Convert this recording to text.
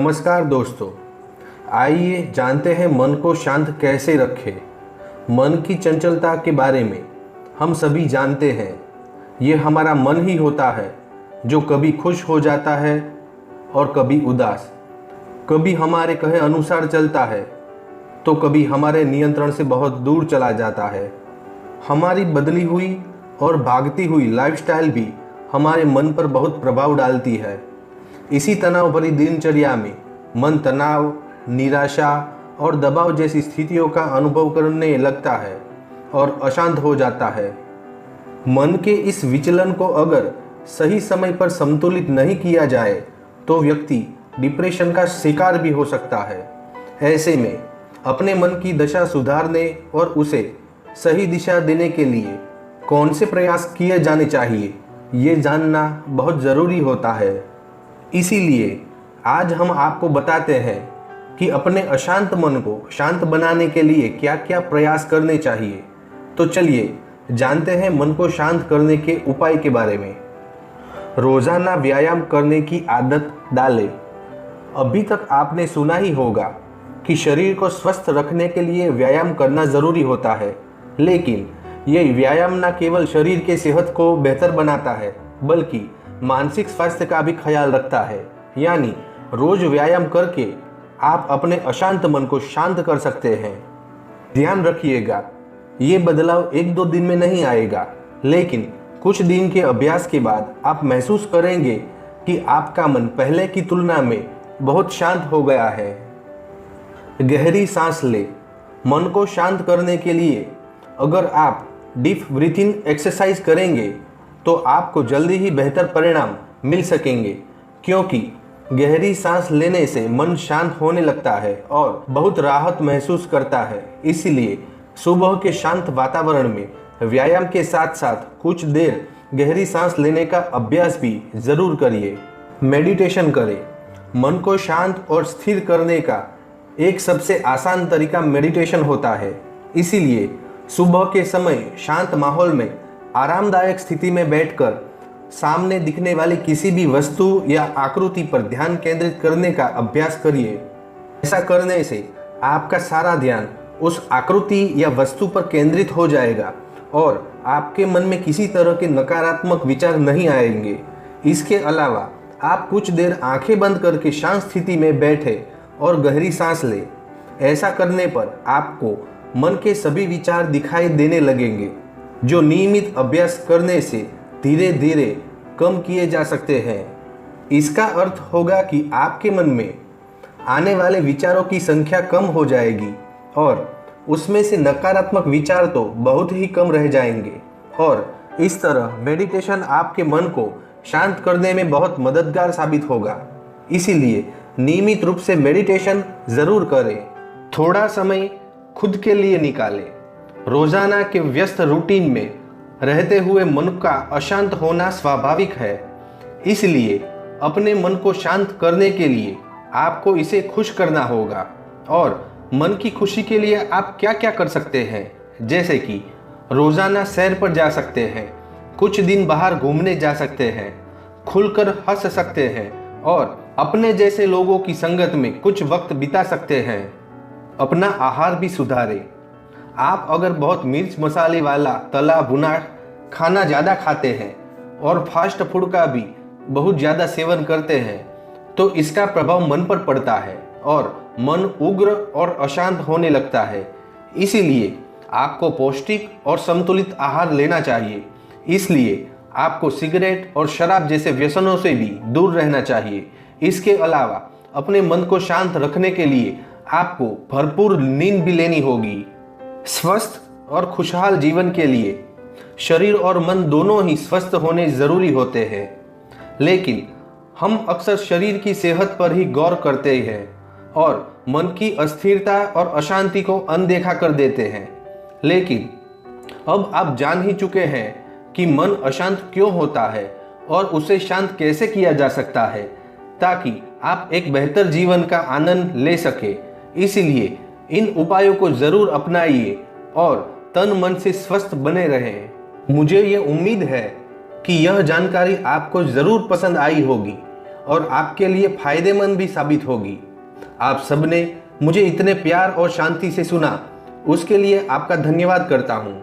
नमस्कार दोस्तों, आइए जानते हैं मन को शांत कैसे रखें। मन की चंचलता के बारे में हम सभी जानते हैं। ये हमारा मन ही होता है जो कभी खुश हो जाता है और कभी उदास, कभी हमारे कहे अनुसार चलता है तो कभी हमारे नियंत्रण से बहुत दूर चला जाता है। हमारी बदली हुई और भागती हुई लाइफस्टाइल भी हमारे मन पर बहुत प्रभाव डालती है। इसी तनाव भरी दिनचर्या में मन तनाव, निराशा और दबाव जैसी स्थितियों का अनुभव करने लगता है और अशांत हो जाता है। मन के इस विचलन को अगर सही समय पर संतुलित नहीं किया जाए तो व्यक्ति डिप्रेशन का शिकार भी हो सकता है। ऐसे में अपने मन की दशा सुधारने और उसे सही दिशा देने के लिए कौन से प्रयास किए जाने चाहिए, ये जानना बहुत ज़रूरी होता है। इसीलिए आज हम आपको बताते हैं कि अपने अशांत मन को शांत बनाने के लिए क्या क्या प्रयास करने चाहिए। तो चलिए जानते हैं मन को शांत करने के उपाय के बारे में। रोज़ाना व्यायाम करने की आदत डालें। अभी तक आपने सुना ही होगा कि शरीर को स्वस्थ रखने के लिए व्यायाम करना ज़रूरी होता है, लेकिन ये व्यायाम न केवल शरीर के सेहत को बेहतर बनाता है बल्कि मानसिक स्वास्थ्य का भी ख्याल रखता है। यानी रोज व्यायाम करके आप अपने अशांत मन को शांत कर सकते हैं। ध्यान रखिएगा, ये बदलाव एक दो दिन में नहीं आएगा, लेकिन कुछ दिन के अभ्यास के बाद आप महसूस करेंगे कि आपका मन पहले की तुलना में बहुत शांत हो गया है। गहरी सांस ले। मन को शांत करने के लिए अगर आप डीप ब्रीथिंग एक्सरसाइज करेंगे तो आपको जल्दी ही बेहतर परिणाम मिल सकेंगे, क्योंकि गहरी सांस लेने से मन शांत होने लगता है और बहुत राहत महसूस करता है। इसलिए सुबह के शांत वातावरण में व्यायाम के साथ साथ कुछ देर गहरी सांस लेने का अभ्यास भी ज़रूर करिए। मेडिटेशन करें। मन को शांत और स्थिर करने का एक सबसे आसान तरीका मेडिटेशन होता है। इसीलिए सुबह के समय शांत माहौल में आरामदायक स्थिति में बैठकर सामने दिखने वाली किसी भी वस्तु या आकृति पर ध्यान केंद्रित करने का अभ्यास करिए। ऐसा करने से आपका सारा ध्यान उस आकृति या वस्तु पर केंद्रित हो जाएगा और आपके मन में किसी तरह के नकारात्मक विचार नहीं आएंगे। इसके अलावा आप कुछ देर आंखें बंद करके शांत स्थिति में बैठे और गहरी सांस लें। ऐसा करने पर आपको मन के सभी विचार दिखाई देने लगेंगे, जो नियमित अभ्यास करने से धीरे धीरे कम किए जा सकते हैं। इसका अर्थ होगा कि आपके मन में आने वाले विचारों की संख्या कम हो जाएगी और उसमें से नकारात्मक विचार तो बहुत ही कम रह जाएंगे। और इस तरह मेडिटेशन आपके मन को शांत करने में बहुत मददगार साबित होगा। इसीलिए नियमित रूप से मेडिटेशन ज़रूर करें। थोड़ा समय खुद के लिए निकालें। रोजाना के व्यस्त रूटीन में रहते हुए मन का अशांत होना स्वाभाविक है। इसलिए अपने मन को शांत करने के लिए आपको इसे खुश करना होगा। और मन की खुशी के लिए आप क्या क्या कर सकते हैं, जैसे कि रोजाना सैर पर जा सकते हैं, कुछ दिन बाहर घूमने जा सकते हैं, खुलकर हंस सकते हैं और अपने जैसे लोगों की संगत में कुछ वक्त बिता सकते हैं। अपना आहार भी सुधारें। आप अगर बहुत मिर्च मसाले वाला तला भुना खाना ज़्यादा खाते हैं और फास्ट फूड का भी बहुत ज़्यादा सेवन करते हैं तो इसका प्रभाव मन पर पड़ता है और मन उग्र और अशांत होने लगता है। इसीलिए आपको पौष्टिक और संतुलित आहार लेना चाहिए। इसलिए आपको सिगरेट और शराब जैसे व्यसनों से भी दूर रहना चाहिए। इसके अलावा अपने मन को शांत रखने के लिए आपको भरपूर नींद भी लेनी होगी। स्वस्थ और खुशहाल जीवन के लिए शरीर और मन दोनों ही स्वस्थ होने ज़रूरी होते हैं, लेकिन हम अक्सर शरीर की सेहत पर ही गौर करते हैं और मन की अस्थिरता और अशांति को अनदेखा कर देते हैं। लेकिन अब आप जान ही चुके हैं कि मन अशांत क्यों होता है और उसे शांत कैसे किया जा सकता है, ताकि आप एक बेहतर जीवन का आनंद ले सके। इसलिए इन उपायों को ज़रूर अपनाइए और तन मन से स्वस्थ बने रहें। मुझे ये उम्मीद है कि यह जानकारी आपको ज़रूर पसंद आई होगी और आपके लिए फायदेमंद भी साबित होगी। आप सबने मुझे इतने प्यार और शांति से सुना, उसके लिए आपका धन्यवाद करता हूँ।